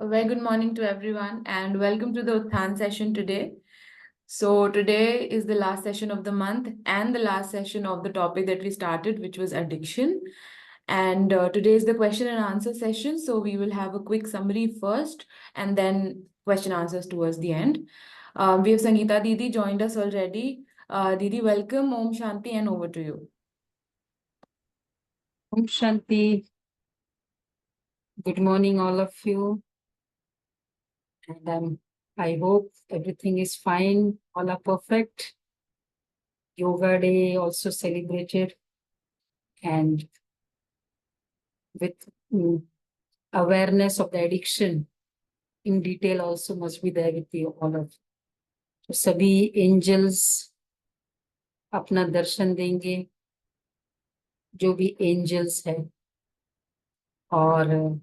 A very good morning to everyone and welcome to the Uthan session today. So today is the last session of the month and the last session of the topic that we started, which was addiction. And today is the question and answer session. So we will have a quick summary first and then question answers towards the end. We have Sangeeta Didi joined us already. Didi, welcome. Om Shanti and over to you. Om Shanti. Good morning, all of you. And I hope everything is fine. All are perfect. Yoga Day also celebrated. And with awareness of the addiction in detail also must be there with you all of. तो सभी angels अपना दर्शन देंगे, जो भी angels है, और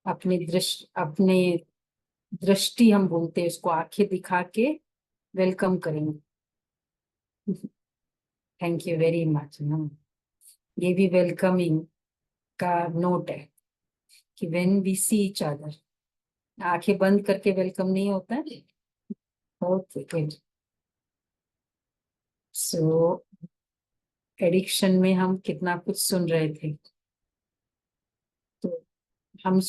अपने दृष्टि हम बोलते हैं उसको, आंखें दिखा के वेलकम करेंगे. Thank you very much. ये भी वेलकमिंग का नोट है कि when we see each other, आंखें बंद करके वेलकम नहीं होता है. Okay good. सो एडिक्शन में हम कितना कुछ सुन रहे थे. तो हम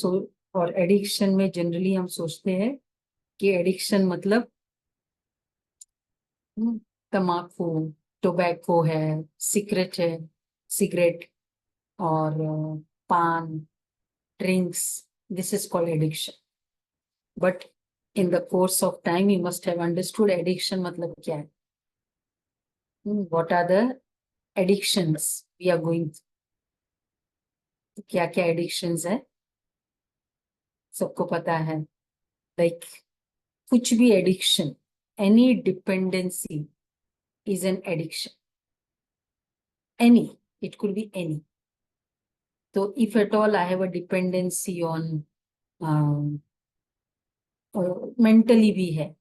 और एडिक्शन में जनरली हम सोचते हैं कि एडिक्शन मतलब तम्बाकू, टोबैको है, सिगरेट और पान, drinks. This is called addiction. But in the course of time, you must have understood addiction मतलब क्या है. What are the addictions we are going through? क्या क्या addictions है सबको पता है. Like कुछ भी addiction, any dependency is an addiction. Any, it could be any. So if at all I have a dependency on mentally भी है,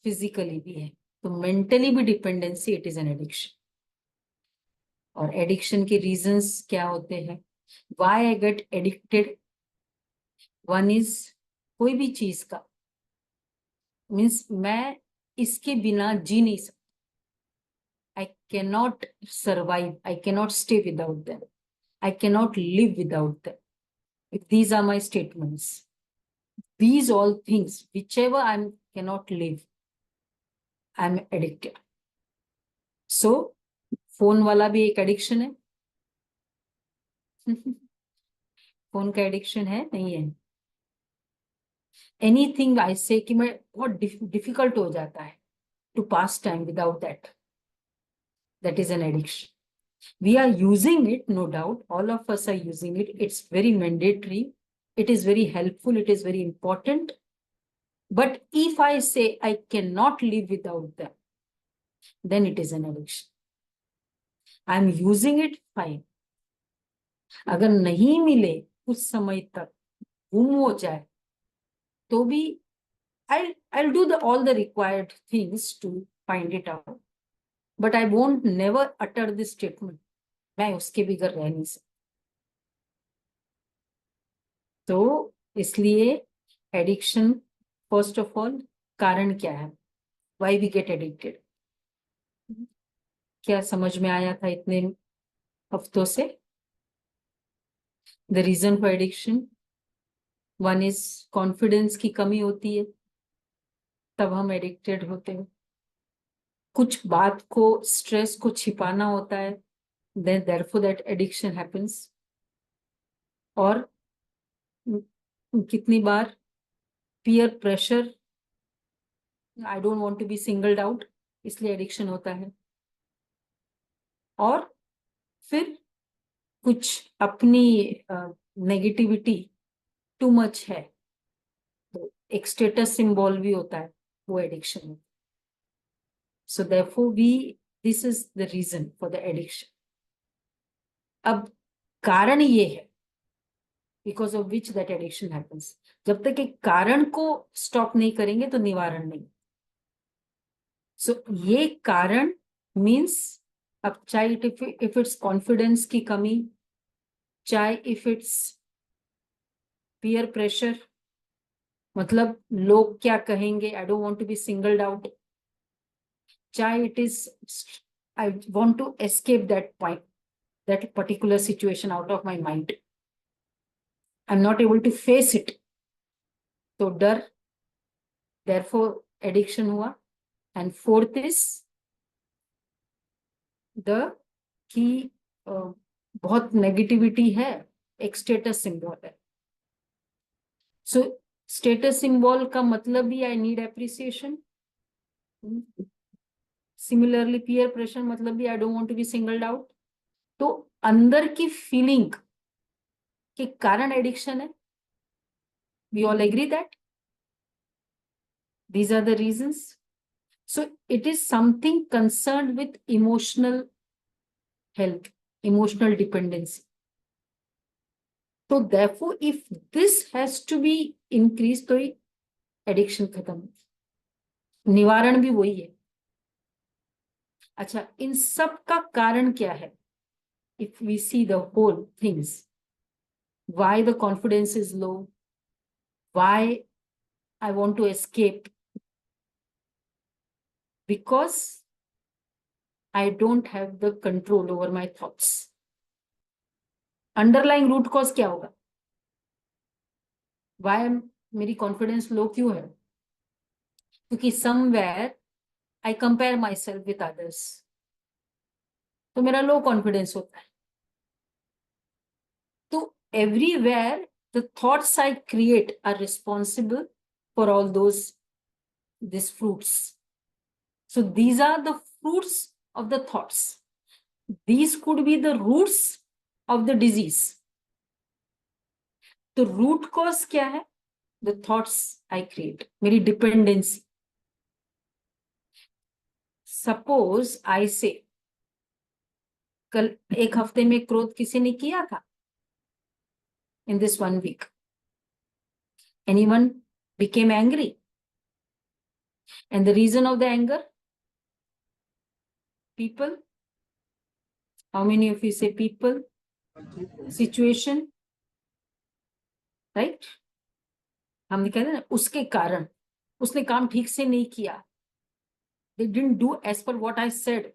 physically भी है, तो mentally भी dependency, it is an addiction. और addiction के reasons क्या होते हैं? Why I get addicted? One is कोई भी चीज का means मैं इसके बिना जी नहीं सकता. I cannot survive. I cannot stay without them. I cannot live without them. If these are my statements. These all things, whichever I cannot live, I'm addicted. So, phone वाला भी एक एडिक्शन है. Phone का addiction है नहीं है. Anything I से कि मैं बहुत डिफिकल्ट हो जाता है to pass time without that is an addiction. We are using it, no doubt. All of us are using it. It's very mandatory. It is very helpful. It is very important. But if I say I cannot live without them, then it is an addiction. I'm using it, fine. अगर नहीं मिले कुछ समय तक, गुम हो जाए, तो भी I'll do all the required things to find it out. But I won't never utter this statement. मैं उसके बगैर रह नहीं सकता. तो इसलिए एडिक्शन, फर्स्ट ऑफ ऑल, कारण क्या है? Why we get addicted? क्या समझ में आया था इतने हफ्तों से? The reason for addiction, one is confidence की कमी होती है, तब हम एडिक्टेड होते हैं. कुछ बात को, स्ट्रेस को छिपाना होता है, then therefore that addiction happens. और कितनी बार peer pressure, I don't want to be singled out, इसलिए एडिक्शन होता है. और फिर कुछ अपनी नेगेटिविटी टू मच है, तो एक स्टेटस सिंबल भी होता है, वो एडिक्शन है. So therefore this is the reason for the addiction. अब कारण ये है because of which that addiction happens. जब तक एक कारण को स्टॉप नहीं करेंगे तो निवारण नहीं. सो ये कारण मीन्स, अब चाहे इफ इट्स कॉन्फिडेंस की कमी, चाहे इफ इट्स peer pressure, मतलब लोग क्या कहेंगे, I don't want to be singled out. चाहे it is, I want to escape that point, that particular situation out of my mind. I'm not able to face it. तो डर, therefore addiction हुआ. And fourth is the कि बहुत negativity है, एक status symbol है. सो status symbol का मतलब भी I need appreciation. Similarly peer pressure मतलब भी I don't want to be singled out. तो अंदर की फीलिंग के कारण एडिक्शन है. We all agree that these are the reasons. So it is something concerned with emotional health, emotional dependency. So therefore if this has to be increased तो addiction खत्म. निवारण भी वही है. अच्छा, इन सब का कारण क्या है? If we see the whole things, why the confidence is low, why I want to escape, because I don't have the control over my thoughts. Underlying root cause क्या होगा? Why मेरी confidence low क्यों है? क्योंकि somewhere I compare myself with others. तो मेरा low confidence होता है. तो everywhere the thoughts I create are responsible for all these fruits. So these are the fruits of the thoughts. These could be the roots of the disease. तो root cause क्या है? The thoughts I create. मेरी dependency. Suppose I say, कल एक हफ्ते में क्रोध किसी ने किया था? In this 1 week, anyone became angry? And the reason of the anger? People. How many of you say people? Situation. Right? हमने कहते हैं ना, उसके कारण, उसने काम ठीक से नहीं किया. They didn't do as per what I said.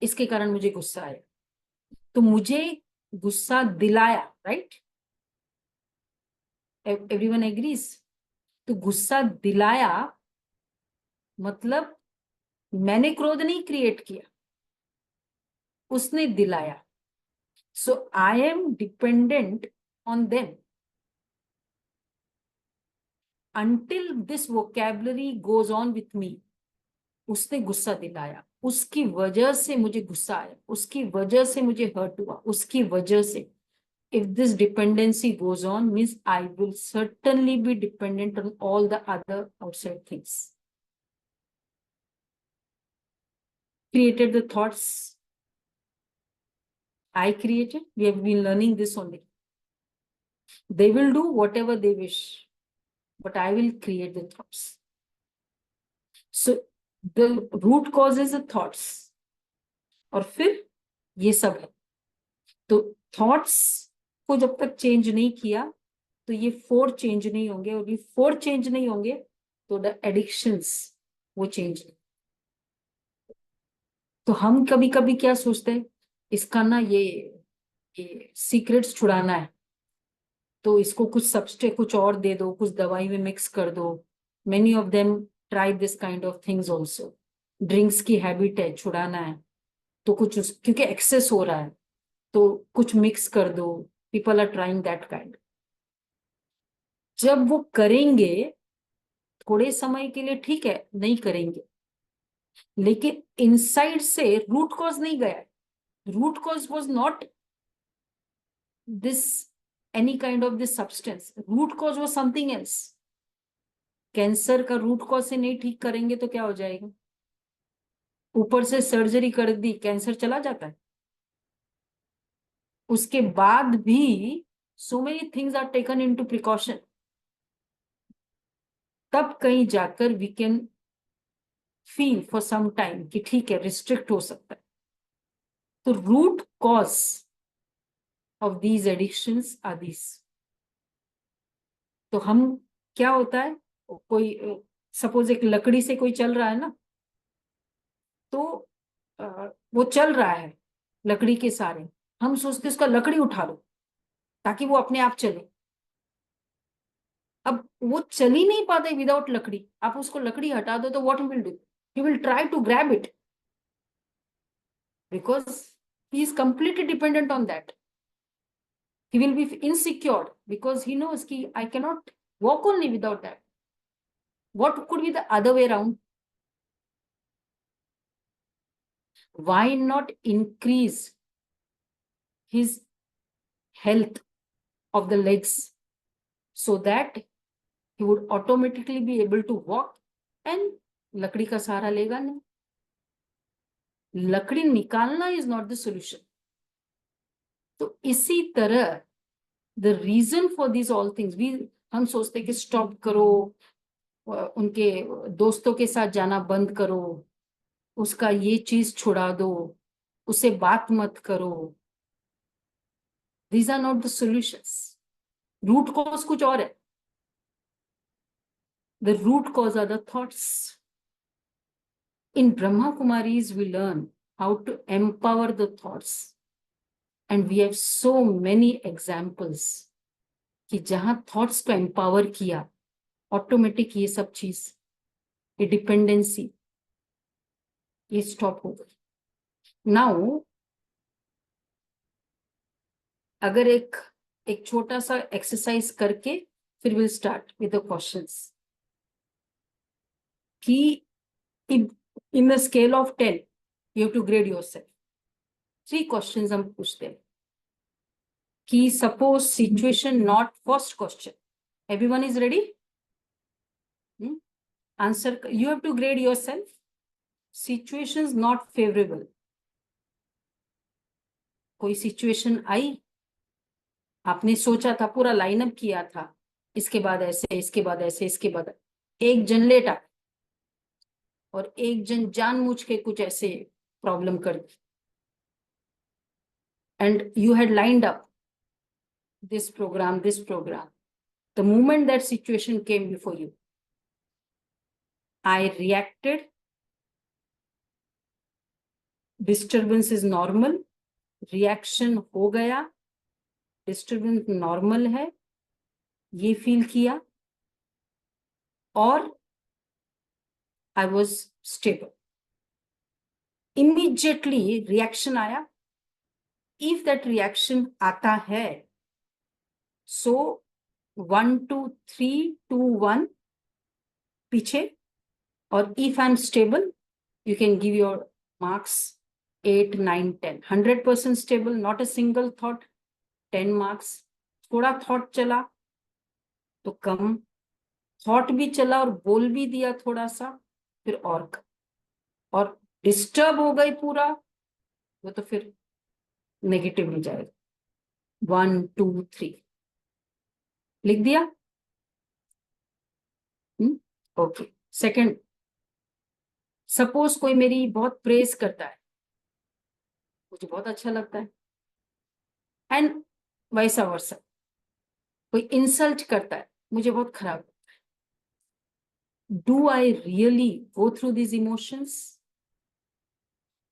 इसके कारण मुझे गुस्सा आया. तो मुझे गुस्सा दिलाया. राइट? Everyone agrees. तो गुस्सा दिलाया मतलब मैंने क्रोध नहीं क्रिएट किया, उसने दिलाया. So I am dependent on them until this vocabulary goes on with me. उसने गुस्सा दिलाया, उसकी वजह से मुझे गुस्सा आया, उसकी वजह से मुझे हर्ट हुआ, उसकी वजह से. If this dependency goes on, means I will certainly be dependent on all the other outside things. Created the thoughts I created. We have been learning this only. They will do whatever they wish, but I will create the thoughts. So the root cause is the thoughts. और फिर ये सब है. तो thoughts को जब तक change नहीं किया तो ये 4 चेंज नहीं होंगे, और ये 4 चेंज नहीं होंगे तो द एडिक्शंस वो चेंज नहीं. तो हम कभी कभी क्या सोचते हैं, इसका ना ये सीक्रेट्स छुड़ाना है तो इसको कुछ सब्सटेंस कुछ और दे दो, कुछ दवाई में मिक्स कर दो. Many of them try this kind of things also. Drinks की हैबिट है, छुड़ाना है तो कुछ क्योंकि एक्सेस हो रहा है तो कुछ मिक्स कर दो. People are trying that kind. जब वो करेंगे थोड़े समय के लिए ठीक है, नहीं करेंगे, लेकिन इनसाइड से रूट कॉज नहीं गया. Root cause was not this any kind of this substance. Root cause was something else. Cancer का रूट कॉज से नहीं ठीक करेंगे तो क्या हो जाएगा? ऊपर से सर्जरी कर दी, कैंसर चला जाता है. उसके बाद भी so many things are taken into precaution. तब कहीं जाकर we can feel for some time कि ठीक है, रिस्ट्रिक्ट हो सकता है. तो root cause of these addictions are this. तो हम क्या होता है, कोई सपोज एक लकड़ी से कोई चल रहा है ना, तो वो चल रहा है लकड़ी के सहारे, हम सोचते उसका लकड़ी उठा लो ताकि वो अपने आप चले। अब वो चल ही नहीं पाता विदाउट लकड़ी, आप उसको लकड़ी हटा दो तो what he will do, he will try to grab it because he is completely dependent on that. He will be insecure because he knows कि I cannot walk only without that. What could be the other way around? Why not increase his health of the legs so that he would automatically be able to walk and लकड़ी का सहारा लेगा नहीं। लकड़ी निकालना is not the solution. तो इसी तरह the reason for these all things, हम सोचते कि स्टॉप करो, उनके दोस्तों के साथ जाना बंद करो, उसका ये चीज छुड़ा दो, उससे बात मत करो। These are not the solutions. Root cause कुछ और है। The root cause are the thoughts. In Brahma Kumaris, we learn how to empower the thoughts. And we have so many examples कि जहां थॉट्स को एम्पावर किया, automatic ये सब चीज, ये डिपेंडेंसी, ये स्टॉप हो गई। नाउ अगर एक छोटा सा एक्सरसाइज करके फिर will start with the questions कि in the scale of 10 you have to grade yourself. 3 questions हम पूछते हैं कि suppose situation not, first question, everyone is ready, answer, you have to grade yourself. Situations not favourable, कोई situation आई, आपने सोचा था, पूरा लाइनअप किया था, इसके बाद ऐसे, इसके बाद ऐसे, इसके बाद एक जन लेटा और एक जन जानबूझ के कुछ ऐसे प्रॉब्लम कर दी, and you had lined up this program, the moment that situation came before you, I reacted, disturbance is normal, reaction हो गया, disturbance normal है, ये feel किया, और I was stable. Immediately reaction आया, if that reaction आता है, so 1 2 3 2 1 पीछे, और if I'm stable, you can give your marks 8 9 10. 100% stable, not a single thought, 10 marks. थोड़ा थॉट चला तो कम, थॉट भी चला और बोल भी दिया थोड़ा सा, फिर और कम, और डिस्टर्ब हो गई पूरा, वो तो फिर नेगेटिव में जाएगा। 1 2 3 लिख दिया। ओके। सेकंड, सपोज कोई मेरी बहुत प्रेज करता है, मुझे बहुत अच्छा लगता है, एंड वैसा वर्सा, कोई इंसल्ट करता है, मुझे बहुत खराब लगता है। Do I really go through this emotions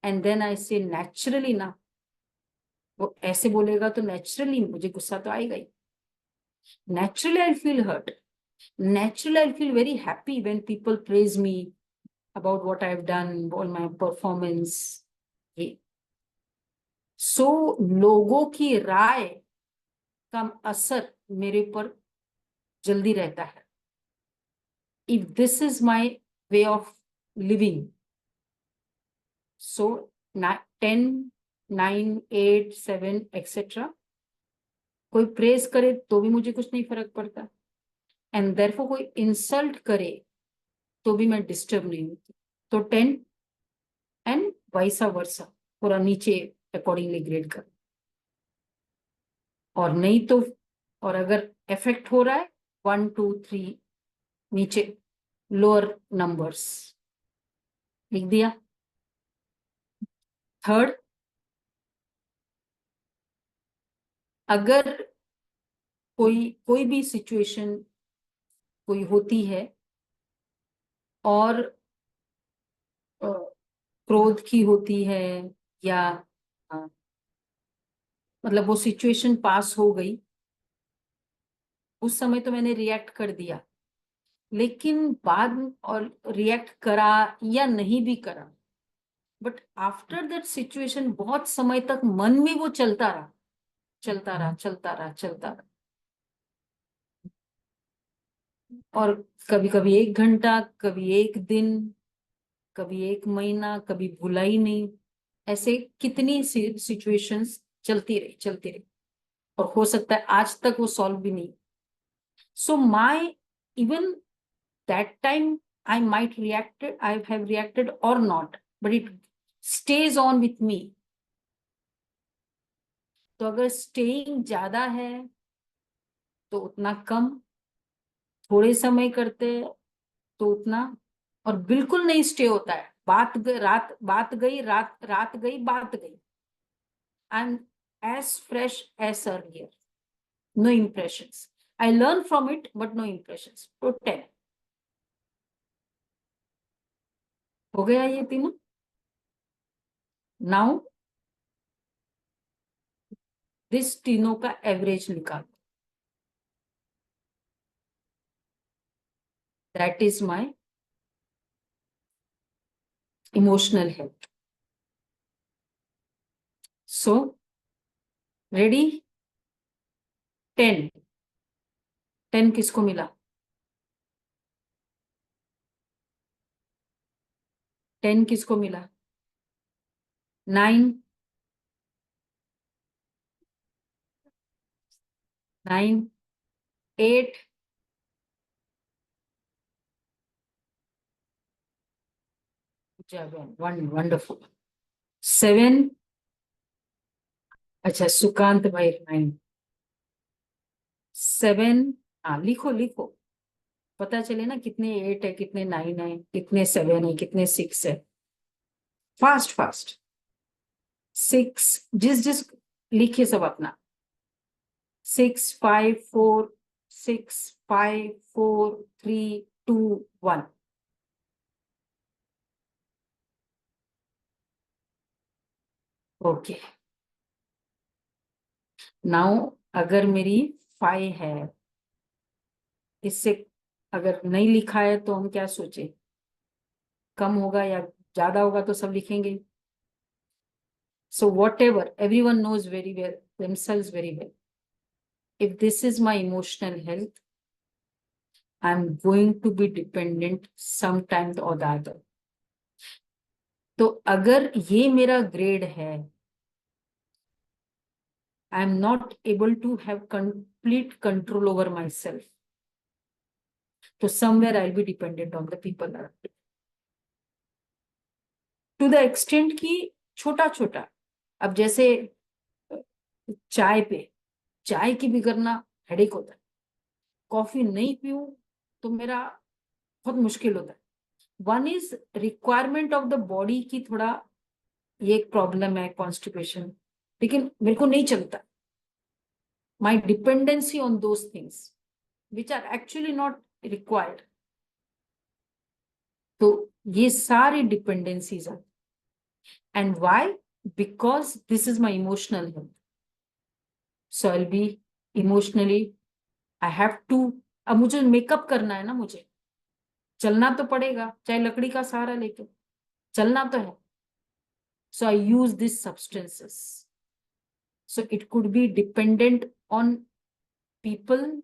and then I say naturally ना, वो ऐसे बोलेगा तो नेचुरली मुझे गुस्सा तो आएगा ही, naturally I feel hurt, naturally I'll feel very happy when people praise me about what I've done, all my performance. So लोगों की राय का असर मेरे ऊपर जल्दी रहता है। If this is my way of living, so 10 9 8 7 etc. कोई प्रेज करे तो भी मुझे कुछ नहीं फर्क पड़ता, एंड देयरफॉर कोई इंसल्ट करे तो भी मैं डिस्टर्ब नहीं होती। तो 10 एंड वाइसा वर्सा, पूरा नीचे अकॉर्डिंगली ग्रेड कर, और नहीं तो, और अगर इफेक्ट हो रहा है 1 2 3 नीचे लोअर नंबर्स लिख दिया। थर्ड, अगर कोई भी सिचुएशन कोई होती है और क्रोध की होती है, या मतलब वो सिचुएशन पास हो गई, उस समय तो मैंने रिएक्ट कर दिया, लेकिन बाद और रिएक्ट करा या नहीं भी करा, बट आफ्टर दैट सिचुएशन बहुत समय तक मन में वो चलता रहा, चलता रहा, चलता रहा, चलता रहा। और कभी कभी 1 घंटा, कभी 1 दिन, कभी 1 महीना, कभी भूला ही नहीं, ऐसे कितनी सिचुएशंस चलती रही, चलती रही, और हो सकता है आज तक वो सॉल्व भी नहीं। सो my even that time I might reacted, I have reacted or not, but it stays on with me. तो अगर स्टेइंग ज्यादा है तो उतना कम, थोड़े समय करते तो उतना, और बिल्कुल नहीं स्टे होता है, बात गई, रात गई, बात गई। I am as fresh as earlier, no impressions. I learn from it but no impressions. तो 10 हो गया ये तीनों। नाउ दिस तीनों का एवरेज निकालो, that is my emotional health. So, ready? 10. 10 किसको मिला? 10 किसको मिला? 9. 9. 8. 7. Wonderful. 7. अच्छा, सुकांत भाई 9. 7. हाँ, लिखो लिखो, पता चले ना कितने 8 है, कितने 9 है, कितने 7 है, कितने 6 है। Fast fast. 6, जिस जिस लिखिए सब अपना। 6 5 4 6 5 4 3 2 1। ओके, नाउ अगर मेरी 5 है, इससे अगर नहीं लिखा है तो हम क्या सोचे, कम होगा या ज्यादा होगा तो सब लिखेंगे। So whatever, every one knows very well themselves very well. If this is my emotional health, I'm going to be dependent sometime or the other. तो अगर ये मेरा ग्रेड है, I am not able to have complete control over myself. So somewhere I'll be dependent on the people around me. To the extent कि छोटा छोटा, अब जैसे चाय की भी करना हेडेक होता है, कॉफी नहीं पीऊं तो मेरा बहुत मुश्किल होता है। One is requirement of the body की थोड़ा ये एक प्रॉब्लम है, कॉन्स्टिपेशन, लेकिन मेरे को नहीं चलता। My dependency on those things which are actually not required. तो ये सारी dependencies are, and why? Because this is my emotional health. So I will be emotionally, I have to, अब मुझे मेकअप करना है ना, मुझे चलना तो पड़ेगा, चाहे लकड़ी का सहारा लेके चलना तो है। So I use these substances. So it could be dependent on people,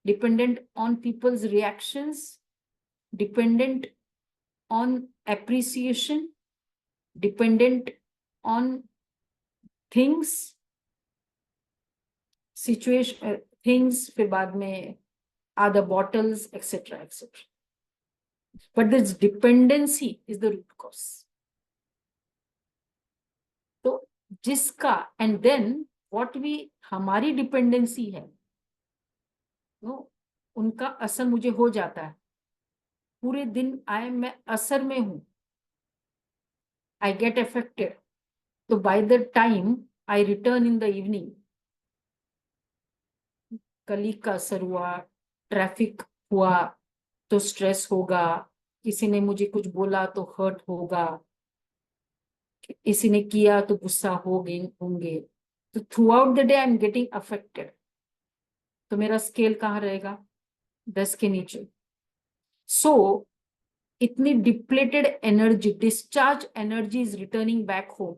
dependent on people's reactions, dependent on appreciation, dependent on things, situation, things, फिर बाद में other bottles, etc., etc. But this dependency is the root cause. तो जिसका, and then what we, हमारी dependency है, no, उनका असर मुझे हो जाता है पूरे दिन, मैं असर में हूं, आई गेट अफेक्टेड। तो by the time I return in the evening, colleague का असर हुआ, ट्रैफिक हुआ, तो स्ट्रेस होगा, किसी ने मुझे कुछ बोला तो हर्ट होगा, किसी ने किया तो गुस्सा होंगे। तो through out the day I am getting affected. तो मेरा स्केल कहाँ रहेगा? 10 के नीचे। सो इतनी depleted energy, discharge energy is returning back home.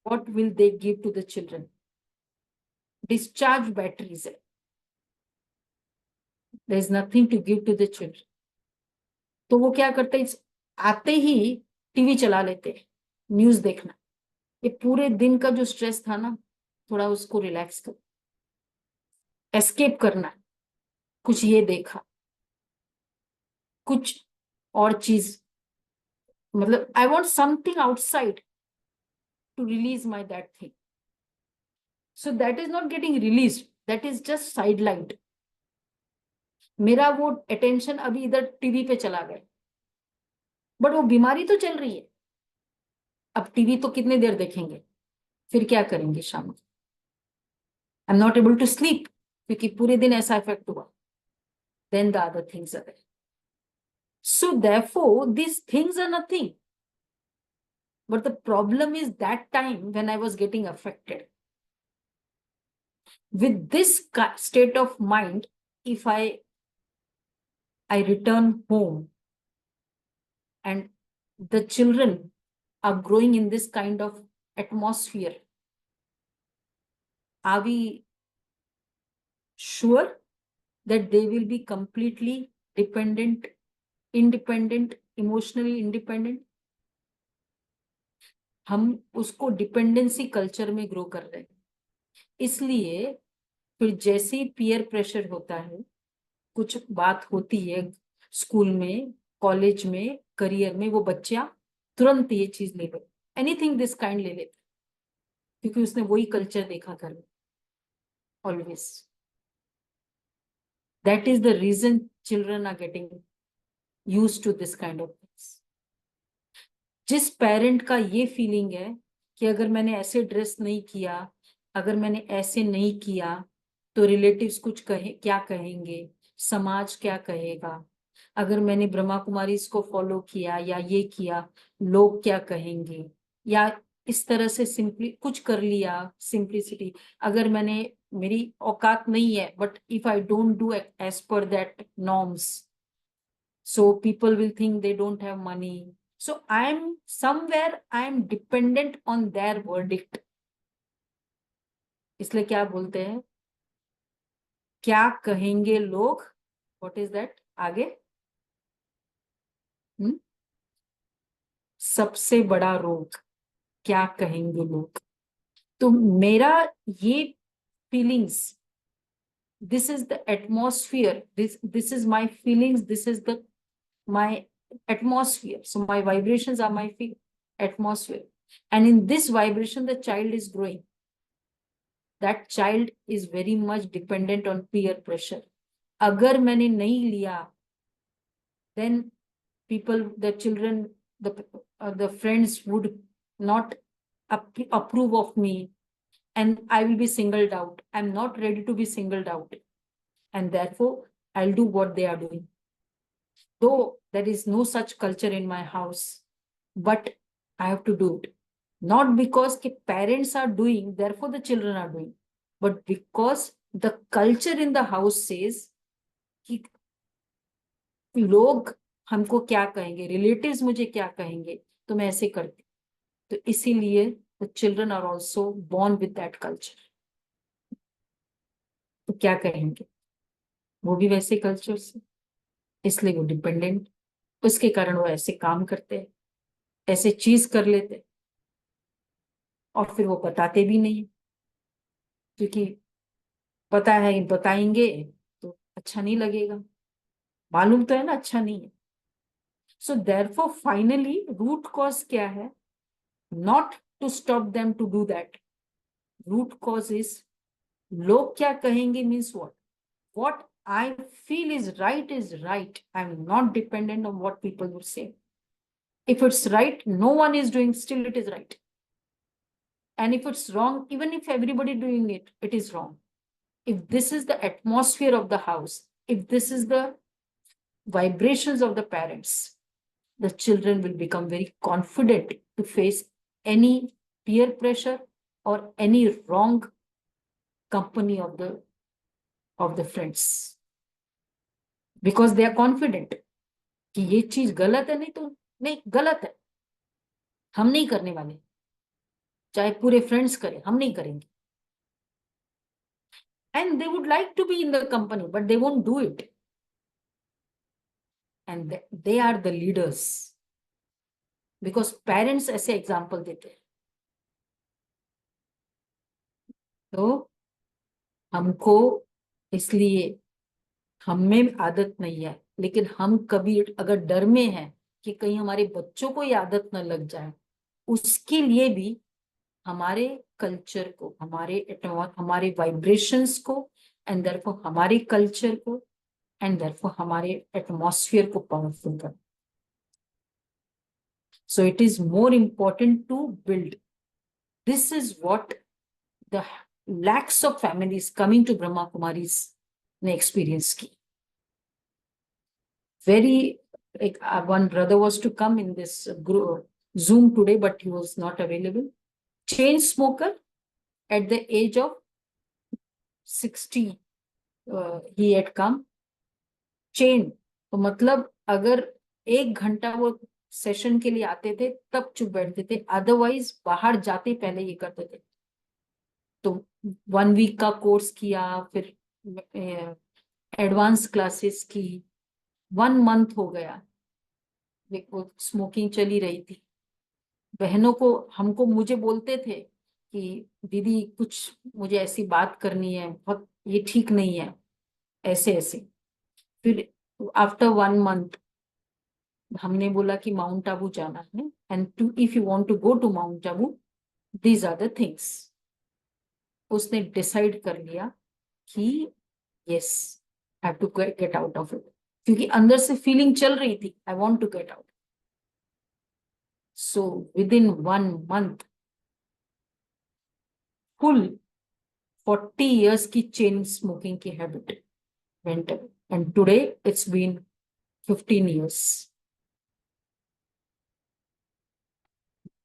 What will they give to the children? Discharge batteries. There is nothing to give to the children. तो वो क्या करते हैं, आते ही टीवी चला लेते हैं, न्यूज देखना। ये पूरे दिन का जो स्ट्रेस था ना, थोड़ा उसको रिलैक्स कर, एस्केप करना, कुछ ये देखा, कुछ और चीज, मतलब I want something outside to release my that thing. So that is not getting release, that is just sidelined. मेरा वो अटेंशन अभी इधर टीवी पे चला गया, बट वो बीमारी तो चल रही है. अब टीवी तो कितने देर देखेंगे, फिर क्या करेंगे शाम को? I am not able to sleep, क्योंकि पूरे दिन ऐसा इफेक्ट हुआ. Then the other things are there. So therefore this things are nothing, but the problem is that time when I was getting affected with this state of mind. If I return home and the children are growing in this kind of atmosphere, are we sure that they will be completely dependent, independent, emotionally independent? हम उसको dependency culture में grow कर रहे हैं. इसलिए फिर जैसे ही peer pressure होता है, कुछ बात होती है स्कूल में, कॉलेज में, करियर में, वो बच्चा तुरंत ये चीज ले ले, एनीथिंग दिस काइंड ले लेता, क्योंकि उसने वही कल्चर देखा घर में always. That is the reason children are getting used to this kind of things. जिस पेरेंट का ये फीलिंग है कि अगर मैंने ऐसे ड्रेस नहीं किया, अगर मैंने ऐसे नहीं किया, तो रिलेटिव्स कुछ क्या कहेंगे, समाज क्या कहेगा, अगर मैंने ब्रह्मा कुमारी को फॉलो किया या ये किया, लोग क्या कहेंगे, या इस तरह से सिंपली कुछ कर लिया, सिंप्लिसिटी, अगर मैंने, मेरी औकात नहीं है, but if I don't do as per that norms, so people will think they don't have money. So I am dependent on their verdict. इसलिए क्या बोलते हैं, क्या कहेंगे लोग? What is that? आगे सबसे बड़ा रोग, क्या कहेंगे लोग. तो मेरा ये feelings, this is the atmosphere, this is my feelings, this is the my atmosphere. So my vibrations are my atmosphere, and in this vibration the child is growing. That child is very much dependent on peer pressure. अगर मैंने नहीं लिया, then people, the children, the friends would not approve of me, and I will be singled out. I'm not ready to be singled out, and therefore I'll do what they are doing. Though there is no such culture in my house, but I have to do it. Not because the parents are doing, therefore the children are doing, but because the culture in the house says कि लोग हमको क्या कहेंगे, relatives मुझे क्या कहेंगे, तो मैं ऐसे करती. तो इसीलिए the children are also born with that culture. तो क्या कहेंगे, वो भी वैसे कल्चर से, इसलिए वो डिपेंडेंट, उसके कारण वो ऐसे काम करते, ऐसे चीज कर लेते, और फिर वो बताते भी नहीं, क्योंकि पता है बताएंगे तो अच्छा नहीं लगेगा, मालूम तो है ना अच्छा नहीं है. So therefore finally root cause क्या है? Not to stop them to do that. Root cause is लोग क्या कहेंगे means what I feel is right is right. I'm not dependent on what people will say. If it's right, no one is doing, still it is right. And if it's wrong, even if everybody doing it, it is wrong. if this is the atmosphere of the house, if this is the vibrations of the parents, the children will become very confident to face any peer pressure or any wrong company of the friends, because they are confident कि ये चीज गलत है, नहीं तो नहीं गलत है, हम नहीं करने वाले, चाहे पूरे फ्रेंड्स करें, हम नहीं करेंगे. And they would like to be in the company, but they won't do it. And they are the leaders, because parents ऐसे एग्जाम्पल देते हैं. तो हमको इसलिए हम में आदत नहीं है, लेकिन हम कभी अगर डर में हैं कि कहीं हमारे बच्चों को ये आदत न लग जाए, उसके लिए भी हमारे कल्चर को, हमारे वाइब्रेशंस को, एंड देयरफॉर हमारे कल्चर को, एंड देयरफॉर हमारे एटमॉस्फेयर को पावरफुल कर. So it is more important to build. This is what the lakhs of families coming to Brahma Kumaris ने experience की. One brother was to come in this group, Zoom today, but he was not available. Chain smoker at the age of 60, he had come. Chain, तो मतलब अगर 1 घंटा वो session के लिए आते थे तब चुप बैठते थे, अदरवाइज बाहर जाते पहले ये करते थे. तो 1 वीक का कोर्स किया, फिर एडवांस क्लासेस की, 1 मंथ हो गया, देखो स्मोकिंग चली रही थी. बहनों को हमको मुझे बोलते थे कि दीदी कुछ मुझे ऐसी बात करनी है, बहुत ये ठीक नहीं है, ऐसे ऐसे. फिर आफ्टर 1 मंथ हमने बोला कि माउंट आबू जाना है, and if you want to go to Mount Abu, these are the things. उसने डिसाइड कर लिया कि yes, I have to get out of it, क्योंकि अंदर से फीलिंग चल रही थी, I want to get out. So within 1 month full 40 years की चेन स्मोकिंग की habit went away, and today it's been 15 years.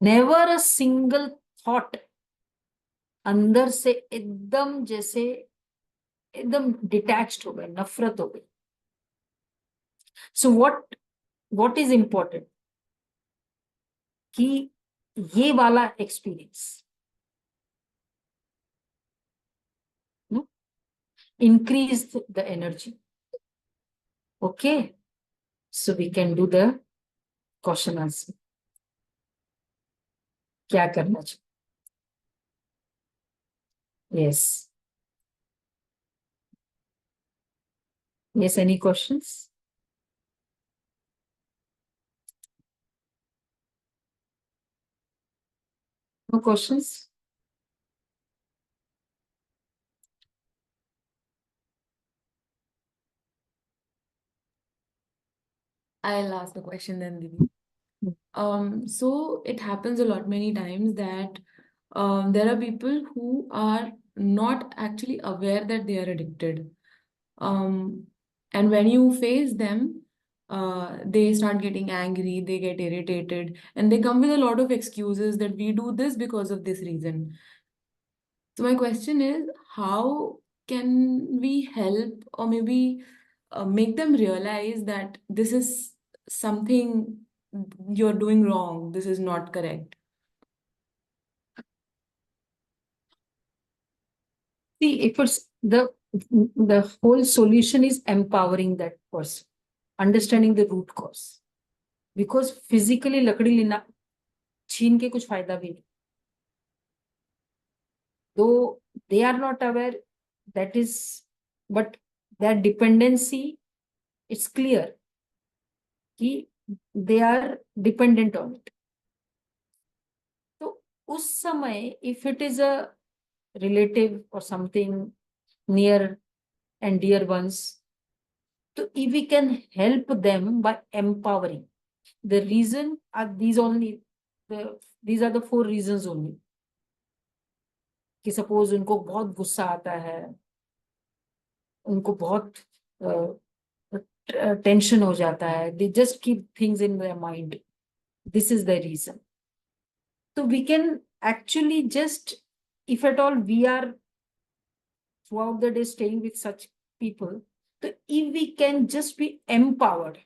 Never a single thought अंदर से एकदम जैसे एकदम डिटैच्ड हो गए, नफरत हो गई. सो what is important कि ये वाला experience increase the energy. Okay, so we can do the question answer. क्या करना चाहिए? Yes. Yes, any questions? No questions? I'll ask the question then, Didi. So it happens a lot many times that there are people who are not actually aware that they are addicted. And when you face them, they start getting angry, they get irritated, and they come with a lot of excuses that we do this because of this reason. So my question is, how can we help or maybe make them realize that this is something you're doing wrong, this is not correct? See, if it's the whole solution is empowering that person, understanding the root cause. Because physically लकड़ी लेना छीन के कुछ फायदा भी नहीं. Though they are not aware, that is, but their dependency, it's clear कि they are dependent on it. तो उस समय, if it is a relative or something near and dear ones, so if we can help them by empowering. The reason are these only, these are the 4 reasons only. कि suppose उनको बहुत गुस्सा आता है, उनको बहुत टेंशन हो जाता है, they just keep things in their mind, this is the reason. So we can actually just, if at all we are throughout the day staying with such people, so if we can just be empowered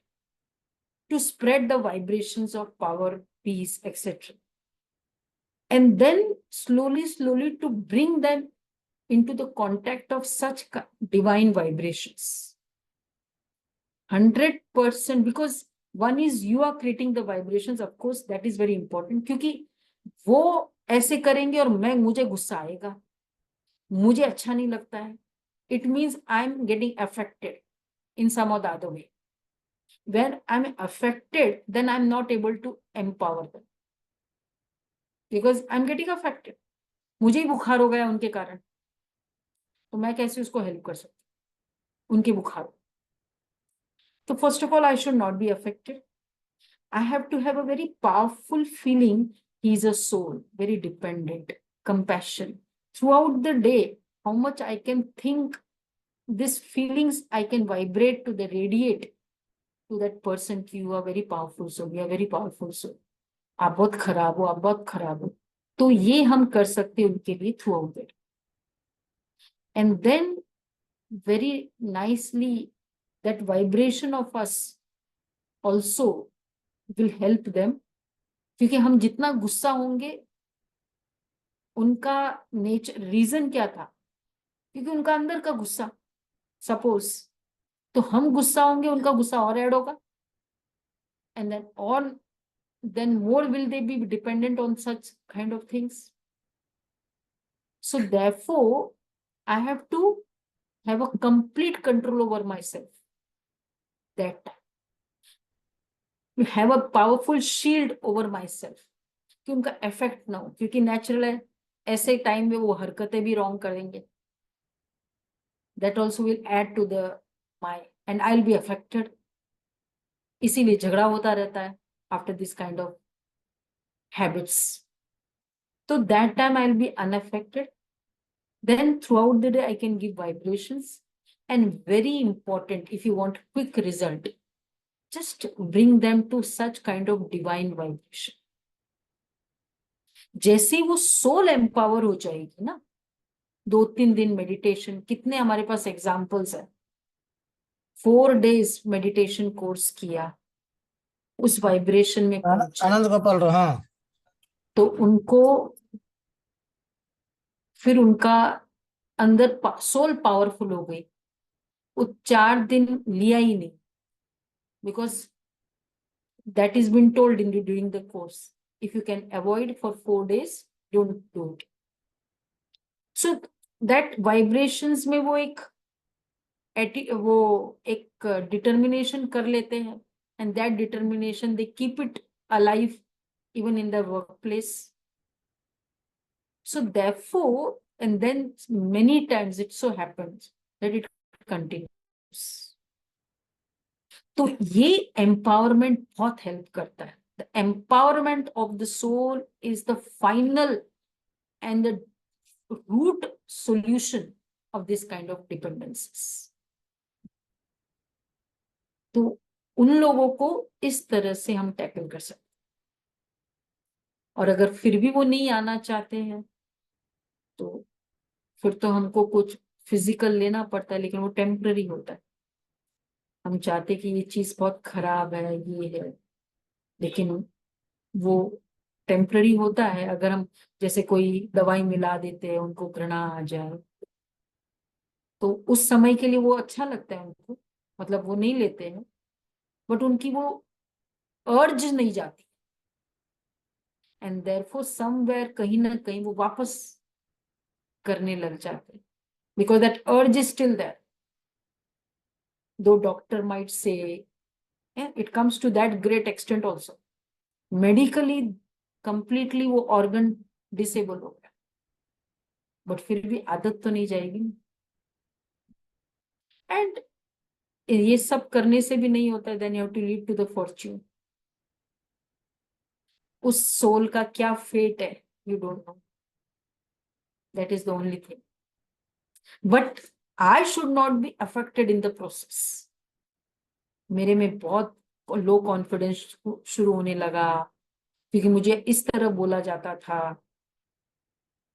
to spread the vibrations of power, peace, etc. And then slowly to bring them into the contact of such divine vibrations. 100%, because one is you are creating the vibrations, of course, that is very important, क्योंकि वो ऐसे करेंगे और मुझे गुस्सा आएगा, मुझे अच्छा नहीं लगता है, it means I'm getting affected in some or the other way. When I'm affected, then I'm not able to empower them because I'm getting affected. मुझे ही बुखार हो गया उनके कारण, तो मैं कैसे उसको हेल्प कर सकती हूँ उनके बुखार. So first of all, I should not be affected. I have to have a very powerful feeling. He's a soul, very dependent, compassion. Throughout the day, how much I can think, these feelings I can vibrate to the radiate to that person कि you are very powerful soul, you are very powerful soul. आप बहुत खराब हो, आप बहुत खराब हो. तो ये हम कर सकते हैं उनके लिए throughout it. And then very nicely that vibration of us also will help them, क्योंकि हम जितना गुस्सा होंगे, उनका नेचर रीजन क्या था, क्योंकि उनका अंदर का गुस्सा, सपोज, तो हम गुस्सा होंगे, उनका गुस्सा और ऐड होगा, and then more will they be dependent on such kind of things. So therefore I have to have a complete control over myself, that have a powerful shield over myself कि उनका effect ना हो, क्योंकि natural है ऐसे time में वो हरकतें भी रॉन्ग करेंगे, that also will add to the my, and I'll be affected. इसीलिए झगड़ा होता रहता है after this kind of habits. So that time I'll be unaffected. Then throughout the day I can give vibrations, and very important, if you want quick result, just bring them to such kind of divine vibration. जैसे वो soul empower हो जाएगी ना, 2-3 दिन meditation, कितने हमारे पास examples है, 4 days meditation course किया, उस वाइब्रेशन में पहुंचा, आनंद गोपाल हाँ, तो उनको फिर उनका अंदर सोल पावरफुल हो गई. वो 4 दिन लिया ही नहीं, because that is been told in during the course, if you can avoid for 4 days, don't do it. So that vibrations में वो एक determination कर लेते हैं, and that determination they keep it alive even in the workplace. So therefore, and then many times it so happens that it continues. तो ये empowerment बहुत help करता है. The empowerment of the soul is the final and the root solution of this kind of dependencies. तो उन लोगों को इस तरह से हम टैकल कर सकते हैं. और अगर फिर भी वो नहीं आना चाहते हैं, तो फिर तो हमको कुछ फिजिकल लेना पड़ता है, लेकिन वो टेम्पररी होता है. हम चाहते कि ये चीज बहुत खराब है, ये है, लेकिन वो टेम्पररी होता है. अगर हम जैसे कोई दवाई मिला देते हैं, उनको घृणा आ जाए, तो उस समय के लिए वो अच्छा लगता है उनको, मतलब वो नहीं लेते हैं, बट उनकी वो अर्ज नहीं जाती, एंड देयरफॉर समवेयर कहीं ना कहीं वो वापस करने लग जाते हैं, because that urge is still there. Though doctor might say it comes to that great extent also, medically completely वो ऑर्गन डिसेबल हो गया, बट फिर भी आदत तो नहीं जाएगी. एंड ये सब करने से भी नहीं होता, then you have to lead to the fortune. उस सोल का क्या फेट है, you don't know, that is the only thing. But I should not be affected in the process. मेरे में बहुत लो कॉन्फिडेंस शुरू होने लगा क्योंकि मुझे इस तरह बोला जाता था,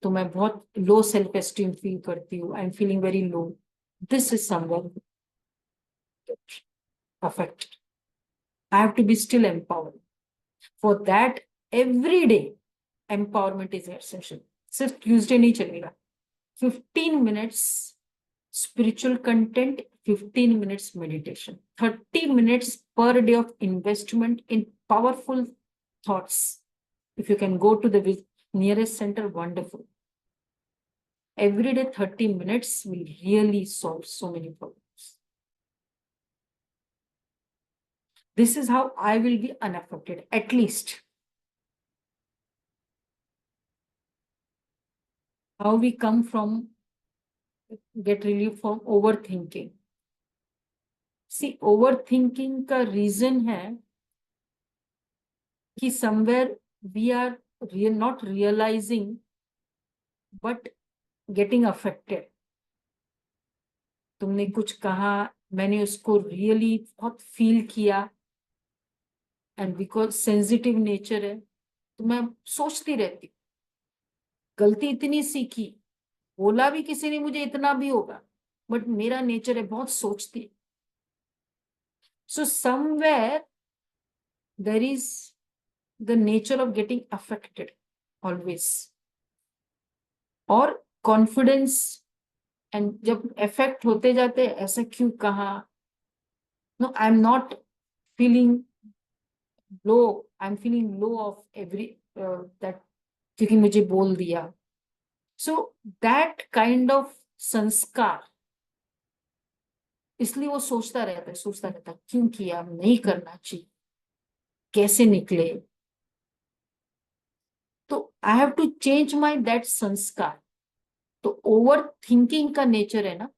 तो मैं बहुत लो सेल्फ एस्टीम फील करती हूँ. I am feeling very low. This is someone affected. I have to be still empowered. For that, every day empowerment is essential. सिर्फ ट्यूसडे नहीं चलेगा. 15 minutes spiritual content, 15 minutes meditation, 30 minutes per day of investment in powerful thoughts. If you can go to the nearest center, wonderful. Every day 30 minutes will really solve so many problems. This is how I will be unaffected, at least. How we come from, get relief from overthinking. See, overthinking का reason है कि somewhere we are not realizing but getting affected. तुमने कुछ कहा, मैंने उसको really बहुत feel किया, and because sensitive nature है, तो मैं सोचती रहती हूँ. गलती इतनी सीखी, बोला भी किसी ने मुझे इतना भी होगा, बट मेरा नेचर है बहुत सोचती. So somewhere there is the nature of getting affected always. और confidence and जब affect होते जाते, ऐसा क्यों कहा? No, I'm not feeling low. I'm feeling low of every that क्योंकि मुझे बोल दिया. So that kind of संस्कार, इसलिए वो सोचता रहता है क्यों किया, नहीं करना चाहिए, कैसे निकले. तो I have to change my that sanskar. तो ओवर थिंकिंग का नेचर है ना,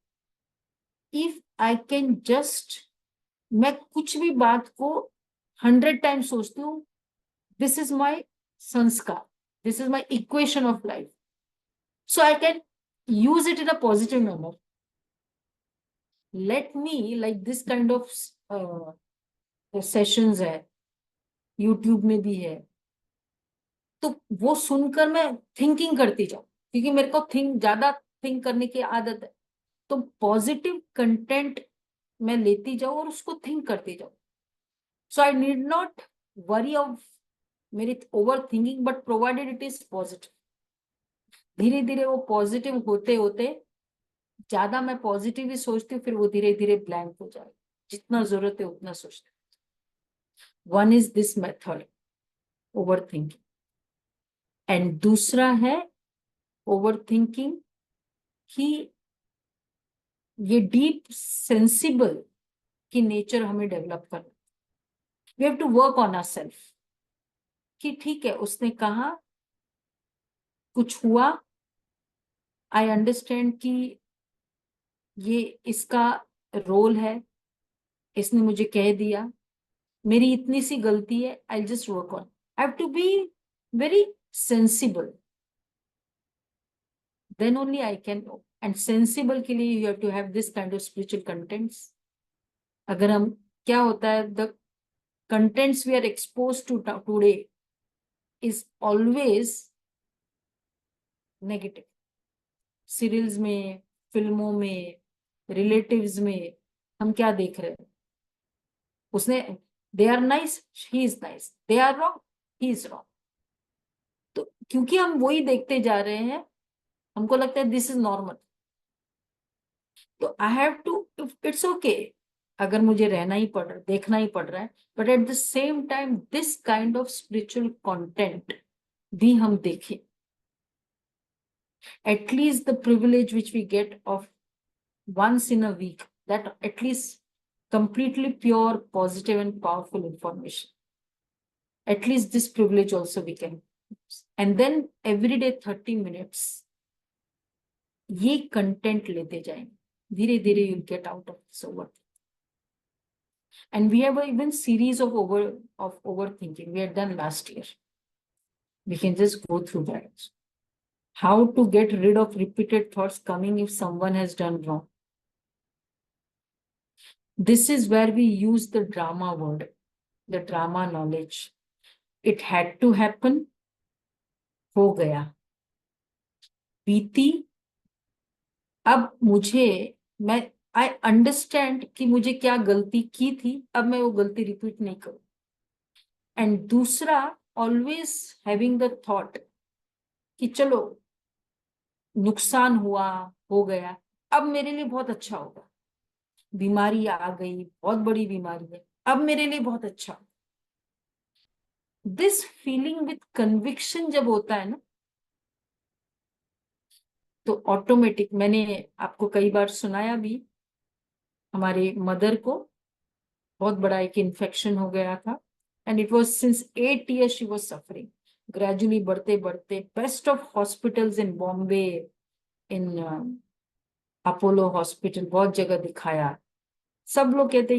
इफ आई कैन जस्ट, मैं कुछ भी बात को 100 टाइम्स सोचती हूँ, दिस इज माई संस्कार, this is my equation of life. So I can use it in a positive manner. Let me like this kind of sessions है, यूट्यूब में भी है, तो वो सुनकर मैं थिंकिंग करती जाऊं, क्योंकि मेरे को ज्यादा थिंक करने की आदत है. तो पॉजिटिव कंटेंट मैं लेती जाऊं और उसको थिंक करती जाऊं. So I need not worry of मेरी over thinking, but provided it is positive. धीरे धीरे वो पॉजिटिव होते होते, ज्यादा मैं पॉजिटिव ही सोचती हूँ, फिर वो धीरे धीरे ब्लैंक हो जाए. जितना जरूरत है उतना सोचती हूँ. One is this method, over thinking. And दूसरा है ओवर थिंकिंग कि ये डीप सेंसिबल की नेचर हमें डेवलप करना. We have to work on ourselves कि ठीक है, उसने कहा, कुछ हुआ, आई अंडरस्टैंड कि ये इसका रोल है, इसने मुझे कह दिया, मेरी इतनी सी गलती है, I just work on. I have to be very sensible, then only I can know. And sensible के लिए you have to have this kind of spiritual contents. अगर हम, क्या होता है, the contents we are exposed to today is always negative. Serials में, फिल्मों में, रिलेटिव्स में हम क्या देख रहे हैं? उसने, they are nice, he is nice. They are wrong, he is wrong. तो क्योंकि हम वही देखते जा रहे हैं, हमको लगता है दिस इज नॉर्मल. तो I have to, it's okay अगर मुझे रहना ही पड़ रहा है, देखना ही पड़ रहा है, but at the same time this kind of spiritual content भी हम देखें. At least the privilege which we get of once in a week, that at least completely pure, positive and powerful information. At least this privilege also we can use. And then every day 30 minutes ये content लेते जाएंगे, धीरे धीरे you'll get out of this overthinking. And we have even series of overthinking we had done last year. We can just go through that. How to get rid of repeated thoughts coming if someone has done wrong. This is where we use the drama word, the drama knowledge. It had to happen, हो गया, बीती, अब मुझे, मैं I understand कि मुझे क्या गलती की थी, अब मैं वो गलती रिपीट नहीं करूं. एंड दूसरा, ऑलवेज हैविंग द थॉट कि चलो नुकसान हुआ, हो गया, अब मेरे लिए बहुत अच्छा होगा. बीमारी आ गई, बहुत बड़ी बीमारी है, अब मेरे लिए बहुत अच्छा. दिस फीलिंग विथ कन्विक्शन जब होता है ना, तो ऑटोमेटिक, मैंने आपको कई बार सुनाया भी, हमारे मदर को बहुत बड़ा एक इन्फेक्शन हो गया था. And it was since 8 years she was suffering. Gradually बढ़ते बढ़ते best of hospitals in Bombay, in Apollo hospital, बहुत जगह दिखाया. सब लोग कहते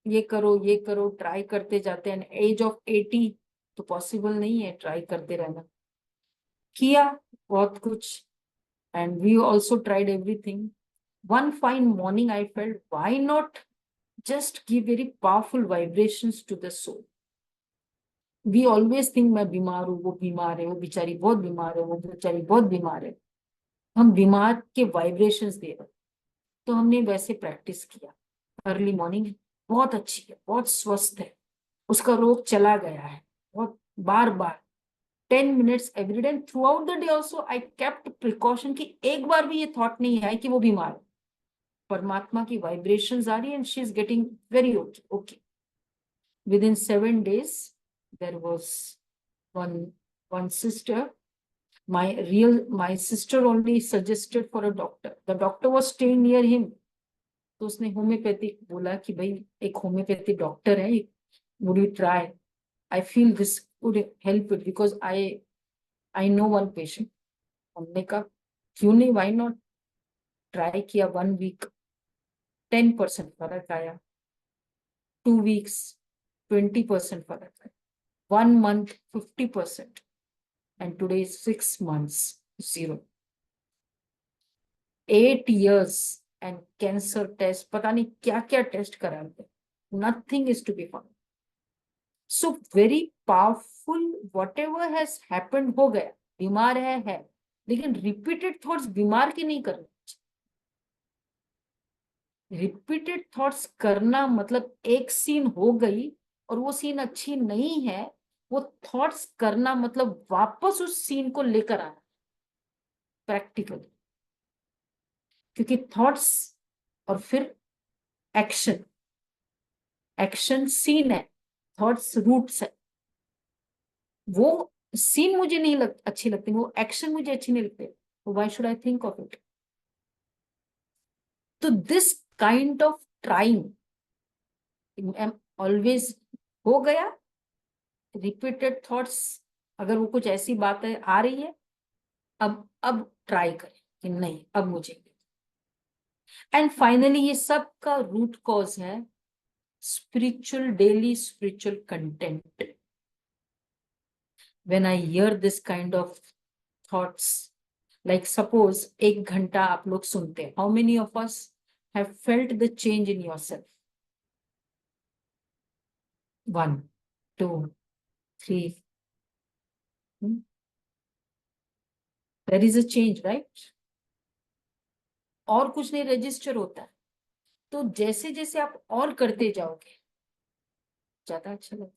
ये करो, ये करो, ट्राई करते जाते हैं. एज ऑफ 80 तो पॉसिबल नहीं है ट्राई करते रहना. किया बहुत कुछ, and we also tried everything. One fine morning I felt, why not just give very powerful vibrations to the soul? We always think मैं बीमार हूँ, वो बीमार है, वो बेचारी बहुत बीमार है, वो बेचारी बहुत बीमार है. हम बीमार के वाइब्रेशंस दे रहे. तो हमने वैसे प्रैक्टिस किया. अर्ली मॉर्निंग बहुत अच्छी है, बहुत स्वस्थ है, उसका रोग चला गया है, बहुत बार बार 10 minutes every day. Through out the day also I kept precaution कि एक बार भी ये थॉट नहीं है कि वो बीमार है. परमात्मा की वाइब्रेशंस आ रही है and she is getting very okay. Okay, within 7 days there was one sister, my sister only suggested for a doctor. The doctor was staying near him. तो उसने होम्योपैथिक बोला कि भाई एक होम्योपैथिक डॉक्टर है, would you try? I feel this would help it because I know one patient. हमने कहा क्यों नहीं, why not? ट्राई किया. 1 week 10% फर्क आया, 2 weeks 20% फर्क आया, 1 month 50%, and today is 6 months 0. 8 years and cancer test, पता नहीं क्या क्या टेस्ट कराते, nothing is to be found. So very powerful. Whatever has happened हो गया, बीमार है, लेकिन रिपीटेड थॉट्स बीमार के नहीं करने. रिपीटेड थॉट्स करना मतलब एक सीन हो गई और वो सीन अच्छी नहीं है, वो थॉट्स करना मतलब वापस उस सीन को लेकर आना प्रैक्टिकली. क्योंकि थॉट्स और फिर एक्शन, एक्शन सीन है, थॉट्स रूट्स है. वो सीन मुझे नहीं अच्छी लगती, वो एक्शन मुझे अच्छी नहीं लगते, why should I think of it. तो this kind of trying always हो गया. रिपीटेड थॉट्स, अगर वो कुछ ऐसी बातें आ रही है, अब ट्राई करें कि नहीं, अब मुझे. एंड फाइनली ये सब का रूट कॉज है spiritual, daily spiritual content. When I hear this kind of thoughts, like suppose 1 घंटा आप लोग सुनते हैं, how many of us have felt the change in yourself? 1, 2, 3. There is a change, right? और कुछ नहीं रजिस्टर होता है. तो जैसे जैसे आप और करते जाओगे ज्यादा अच्छा लगेगा.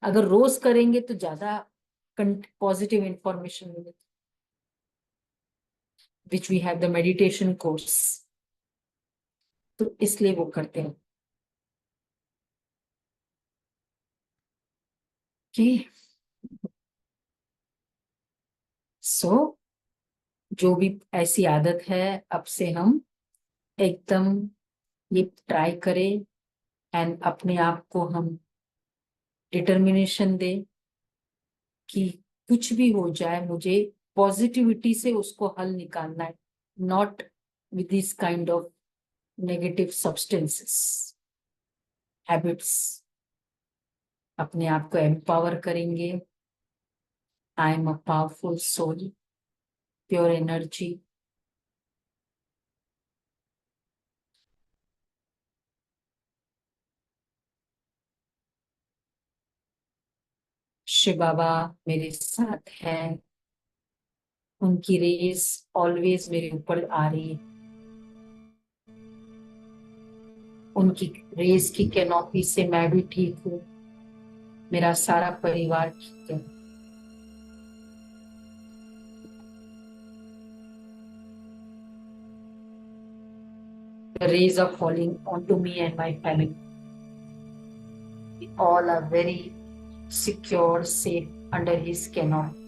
अगर रोज करेंगे तो ज्यादा पॉजिटिव इंफॉर्मेशन मिलेगी, which we have the meditation course. तो इसलिए वो करते हैं कि जो भी ऐसी आदत है, अब से हम एकदम ये ट्राई करें एंड अपने आप को हम डिटर्मिनेशन दें कि कुछ भी हो जाए मुझे पॉजिटिविटी से उसको हल निकालना है, not with this kind of negative substances, habits. अपने आप को एम्पावर करेंगे. I am a powerful soul, pure energy. Shiv Baba मेरे साथ हैं, उनकी रेस ऑलवेज मेरे ऊपर आ रही है, उनकी रेस की कैनोपी से मैं भी ठीक हूँ, मेरा सारा परिवार ठीक है। The rays are falling onto me and my family. We all are very secure, safe under his canopy.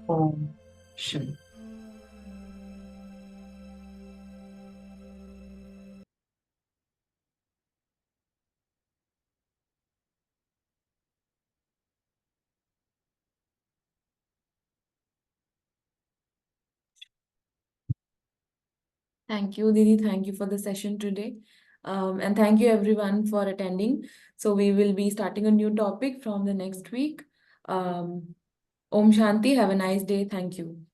Om Shanti. Thank you, Didi. Thank you for the session today. And thank you everyone for attending. So we will be starting a new topic from the next week. Om Shanti. Have a nice day. Thank you.